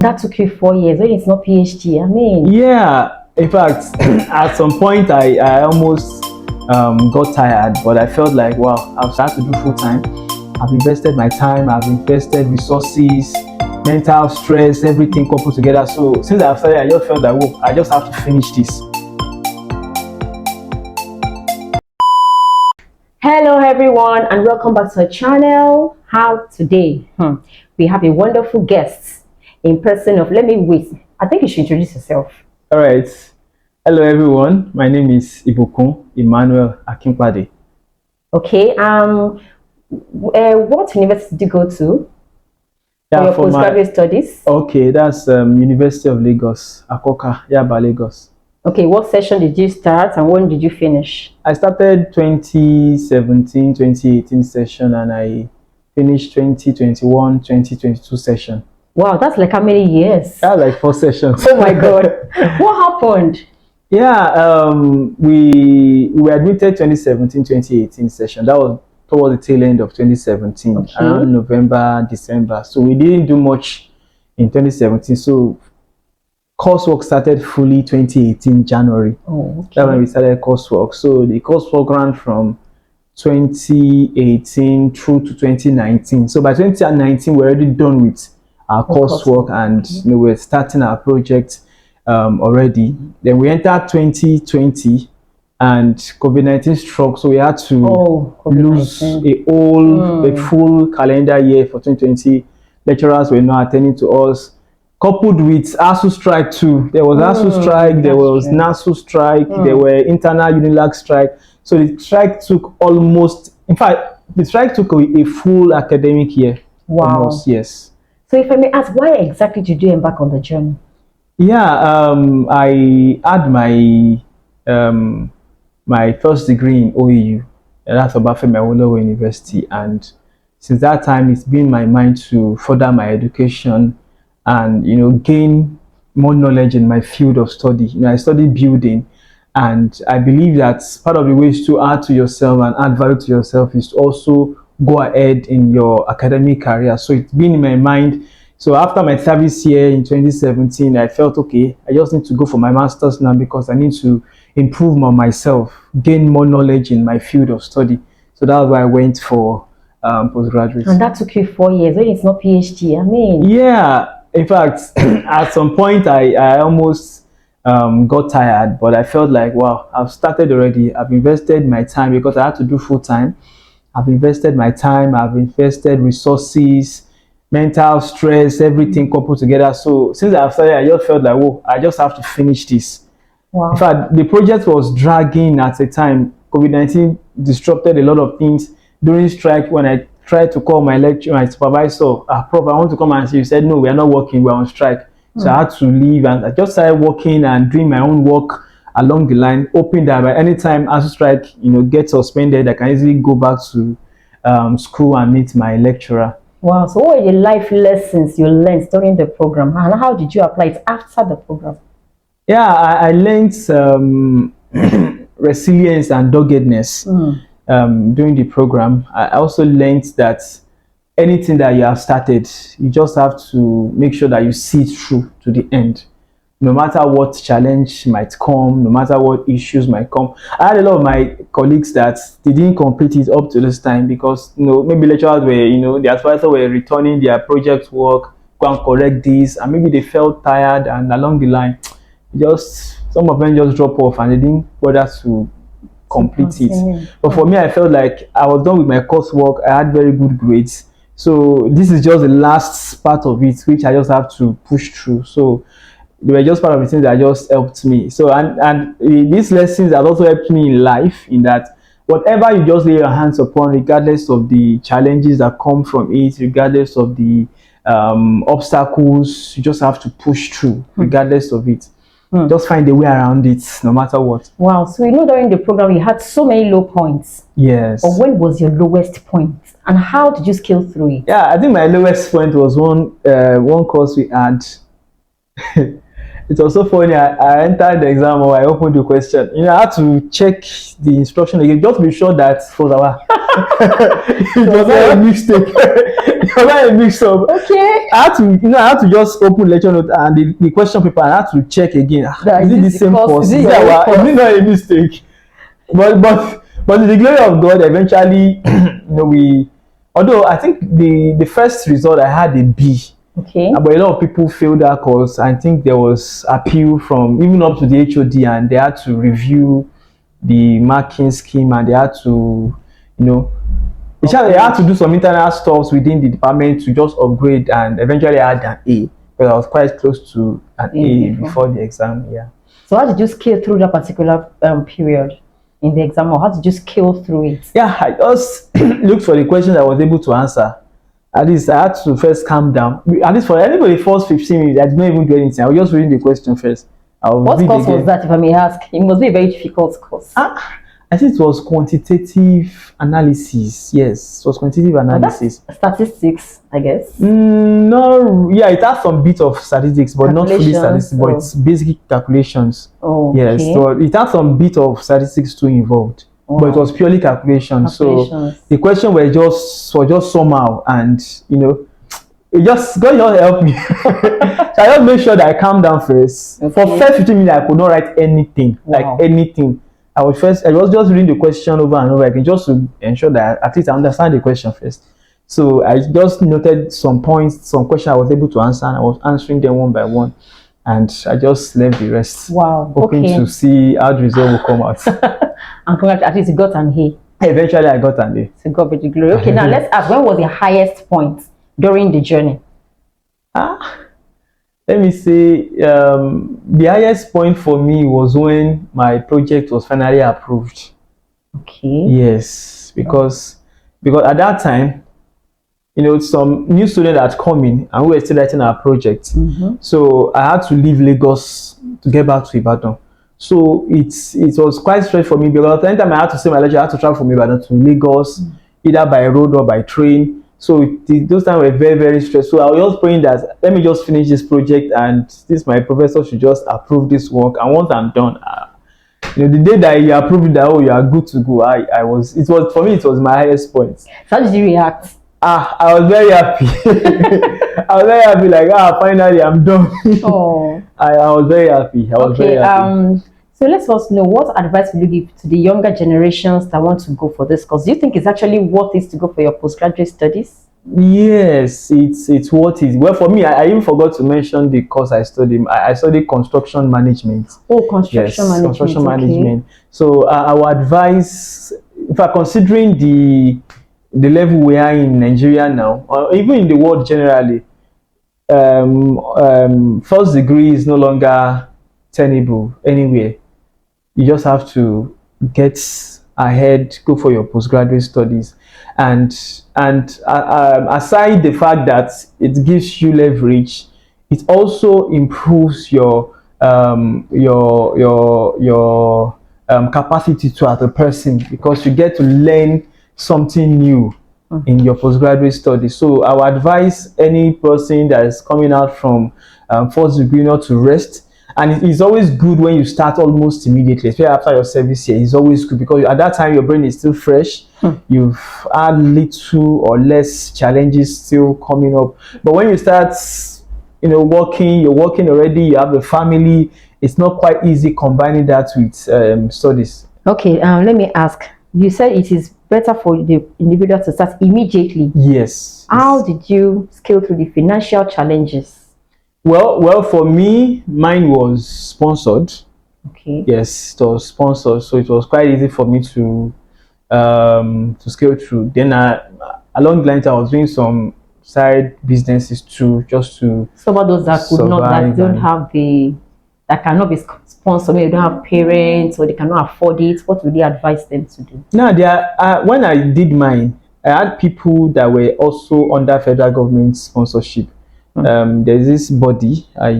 That took you 4 years when it's not PhD. I mean, Yeah, in fact, at some point I almost got tired, but I felt like, wow, I've started to do full time. I've invested my time, I've invested resources, mental stress, everything coupled together. So since I've started, I just felt that, whoa, I just have to finish this. hello everyone, and welcome back to our channel. How today? We have a wonderful guest in person of. Let me wait. I think you should introduce yourself. All right. Hello everyone. My name is Ibukun Emmanuel Akinpade. Okay. What university did you go to for your for postgraduate studies? Okay, that's University of Lagos, Akoka, Yaba, Lagos. Okay. What session did you start and when did you finish? I started 2017, 2018 session and I finished 2021, 2022 session. Wow, that's like how many years? That's like 4 sessions. Oh my God. What happened? Yeah, we were admitted 2017, 2018 session. That was towards the tail end of 2017, Okay. around November, December. So we didn't do much in 2017. So coursework started fully 2018 January. Oh, okay. That's when we started coursework. So the coursework ran from 2018 through to 2019. So by 2019, we're already done with our coursework and we're starting our project already. Then we entered 2020 and COVID-19 struck, so we had to lose a full calendar year for 2020. Lecturers were not attending to us. Coupled with ASU strike too. There was ASU strike, there was NASU strike, there were internal UNILAG strike. So the strike took almost, in fact, the strike took a full academic year. Wow. Almost, yes. So if I may ask, why exactly did you embark on the journey? Yeah, I had my my first degree in OEU, and that's Obafemi Awolowo University, and since that time, it's been my mind to further my education and gain more knowledge in my field of study. I studied building, and I believe that part of the ways to add to yourself and add value to yourself is to also go ahead in your academic career. So it's been in my mind. So after my service year in 2017, I felt, okay, I just need to go for my master's now because I need to improve on myself, gain more knowledge in my field of study. So that's why I went for postgraduate. And that took you 4 years when it's not PhD. I mean, yeah, in fact, at some point I almost got tired, but I felt like, wow, I've started already. I've invested my time because I had to do full time. I've invested my time, I've invested resources, mental stress, everything coupled together. So since I've started, I just felt like, whoa, I just have to finish this. wow. In fact, the project was dragging at the time. COVID-19 disrupted a lot of things. During strike, when I tried to call my supervisor, Prof, I want to come and see you. Said, no, we are not working, we're on strike. So I had to leave and I just started working and doing my own work along the line, hoping that by any time ASU strike, gets suspended, I can easily go back to school and meet my lecturer. Wow. So what were the life lessons you learned during the program, and how did you apply it after the program? Yeah, I learned resilience and doggedness during the program. I also learned that anything that you have started, you just have to make sure that you see it through to the end. No matter what challenge might come, no matter what issues might come. I had a lot of my colleagues that they didn't complete it up to this time because maybe lecturers were, the advisors were returning their project work, go and correct this, and maybe they felt tired, and along the line, some of them just drop off and they didn't bother to complete it. But for me, I felt like I was done with my coursework. I had very good grades. So this is just the last part of it, which I just have to push through. So they were just part of the things that just helped me. So and these lessons have also helped me in life, in that whatever you just lay your hands upon, regardless of the challenges that come from it, regardless of the obstacles, you just have to push through, regardless of it. Just find a way around it, no matter what. Wow. So during the program you had so many low points. Yes. But when was your lowest point, and how did you scale through it? Yeah, I think my lowest point was one course we had. it was so funny. I entered the exam or I opened the question. You know, I had to check the instruction again just to be sure that it was our. It was not a mistake. It was not a mix-up. Okay. I had to just open lecture note and the question paper. And I had to check again. Is it the same course? Is it not a mistake? But to the glory of God, eventually, although I think the first result I had a B. Okay. But a lot of people failed that course. I think there was appeal from even up to the HOD, and they had to review the marking scheme, and they had to, they had to do some internal stuff within the department to just upgrade, and eventually I had an A, because I was quite close to an A before the exam. Yeah. So how did you scale through that particular period in the exam, or how did you scale through it? Yeah, I just looked for the questions I was able to answer. At least I had to first calm down. At least for anybody, the first 15 minutes, I did not even do anything. I was just reading the question first. What course was that, if I may ask? It must be a very difficult course. I think it was quantitative analysis. Yes, it was quantitative analysis. Statistics, I guess. No, yeah, it has some bit of statistics, but not fully statistics. But it's basic calculations. Oh, yes, okay. so it has some bit of statistics too involved. Wow. But it was purely calculations. So the question was just somehow, and it just God just helped me. So I just made sure that I calmed down first. Okay. For first 15 minutes, I could not write anything, like anything. I was just reading the question over and over again, just to ensure that at least I understand the question first. So I just noted some points, some questions I was able to answer, and I was answering them one by one. And I just left the rest. Wow. Hoping to see how the result will come out. And congrats, at least you got an A. Eventually I got an A. So God be the glory. Okay, now let's ask, when was the highest point during the journey? Let me say, the highest point for me was when my project was finally approved. Okay. Yes, because at that time, some new students had come in and we were still writing our project. So I had to leave Lagos to get back to Ibadan. So it was quite straight for me, because anytime I had to say my lecture, I had to travel from Ibadan to Lagos, either by road or by train. So those times were very, very stressful. So I was just praying that let me just finish this project, and my professor should just approve this work. And once I'm done, the day that he approved that, you are good to go, for me, it was my highest point. So how did you react? I was very happy. I was very happy, like, finally I'm done. Oh. I was very happy. Very happy. So let's also know, what advice will you give to the younger generations that want to go for this course? Do you think it's actually worth it to go for your postgraduate studies? Yes, it's worth it. Well, for me, I even forgot to mention the course I studied. I studied construction management. Oh, construction management. Construction management. So I would advise, if I'm considering the level we are in Nigeria now, or even in the world generally, first degree is no longer tenable anywhere. You just have to get ahead, go for your postgraduate studies, and aside the fact that it gives you leverage, it also improves your capacity to as a person, because you get to learn something new in your postgraduate studies. So I would advise any person that is coming out from first degree not to rest. And it's always good when you start almost immediately, especially after your service year. It's always good because at that time your brain is still fresh. You've had little or less challenges still coming up. But when you start, working, you're working already, you have a family, it's not quite easy combining that with studies. Okay, let me ask. You said it is better for the individual to start immediately. Yes. How did you scale through the financial challenges? Well, for me, mine was sponsored. Okay. Yes, it was sponsored, so it was quite easy for me to scale through. Then along the line, I was doing some side businesses too, just to. Some of those that that cannot be sponsored, maybe they don't have parents or they cannot afford it. What would you advise them to do? No, when I did mine, I had people that were also under federal government sponsorship. There's this body, I've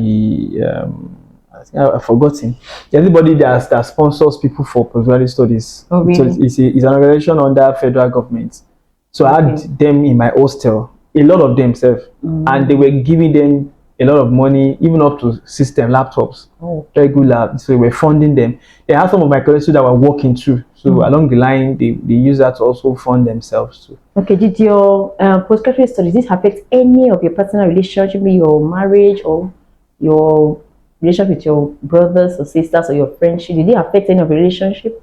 forgotten. There's a body that sponsors people for postgraduate studies. Oh, really? So it's an organization under federal government. So I had them in my hostel, a lot of them, and they were giving them a lot of money, even up to system laptops. Oh. Very good lab. So we're funding them. They have some of my colleagues that were working through. So along the line, they use that to also fund themselves too. Okay, did your postgraduate studies, did this affect any of your personal relationship, maybe your marriage or your relationship with your brothers or sisters or your friendship? Did it affect any of your relationship?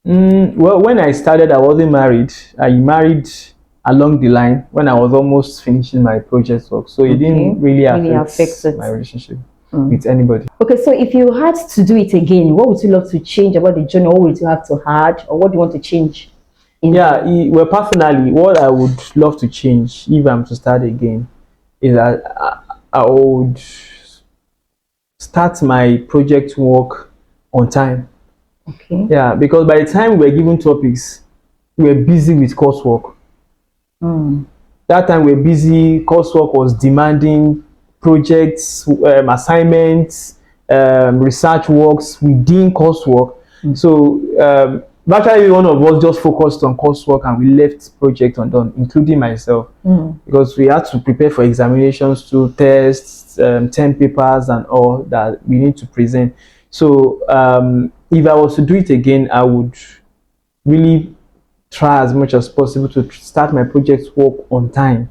Well, when I started, I wasn't married. I married along the line when I was almost finishing my project work. So it didn't really affect my relationship with anybody. Okay, so if you had to do it again, what would you love to change about the journey? What would you have to add, or what do you want to change? Well, personally, what I would love to change if I'm to start again is that I would start my project work on time. Okay. Yeah, because by the time we were given topics, we were busy with coursework. That time we were busy, coursework was demanding projects, assignments, research works within coursework. So virtually one of us just focused on coursework and we left project undone, including myself, because we had to prepare for examinations, to tests, 10 papers and all that we need to present. So if I was to do it again, I would really try as much as possible to start my project work on time.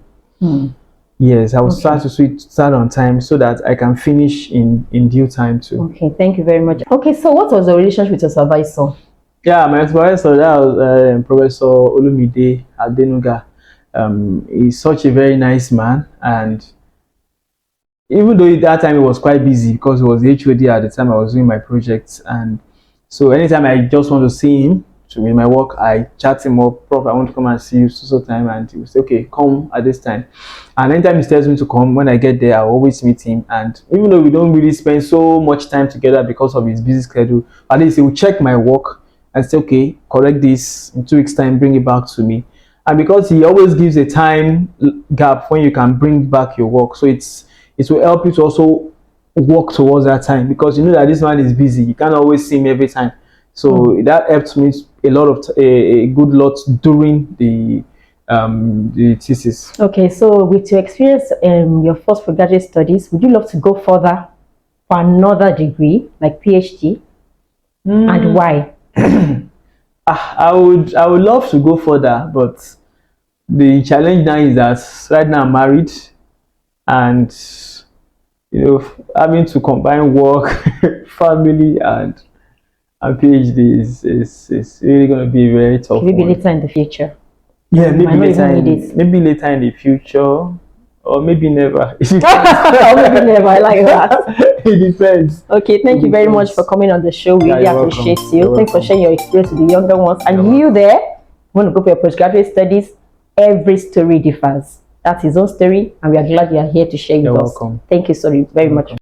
Yes, I will try to start on time so that I can finish in due time too. Okay, thank you very much. Okay, so what was the relationship with your supervisor? Yeah, my supervisor, that was Professor Olumide Adenuga. He's such a very nice man, and even though at that time he was quite busy because he was the HOD at the time I was doing my projects, and so anytime I just want to see him with my work, I chat him up, Prof, I want to come and see you so time, and he will say, okay, come at this time. And anytime he tells me to come, when I get there, I always meet him. And even though we don't really spend so much time together because of his busy schedule, at least he will check my work and say, okay, correct this in 2 weeks time, bring it back to me. And because he always gives a time gap when you can bring back your work, so it will help you to also work towards that time, because you know that this man is busy, you can't always see him every time. So that helped me a good lot during the thesis. Okay, so with your experience your first postgraduate studies, would you love to go further for another degree like PhD? And why? I would love to go further, but the challenge now is that right now I'm married, and having to combine work, family, and PhD is really going to be very tough. Maybe later in the future. Yeah, maybe later in the future, or maybe never. Or maybe never. I like that. It depends. Okay, thank you very much for coming on the show. We really appreciate you. Thanks for sharing your experience with the younger ones. And you there, want to go for your postgraduate studies, every story differs. That's his own story, and we are glad you are here to share with us. Welcome. Thank you so very much.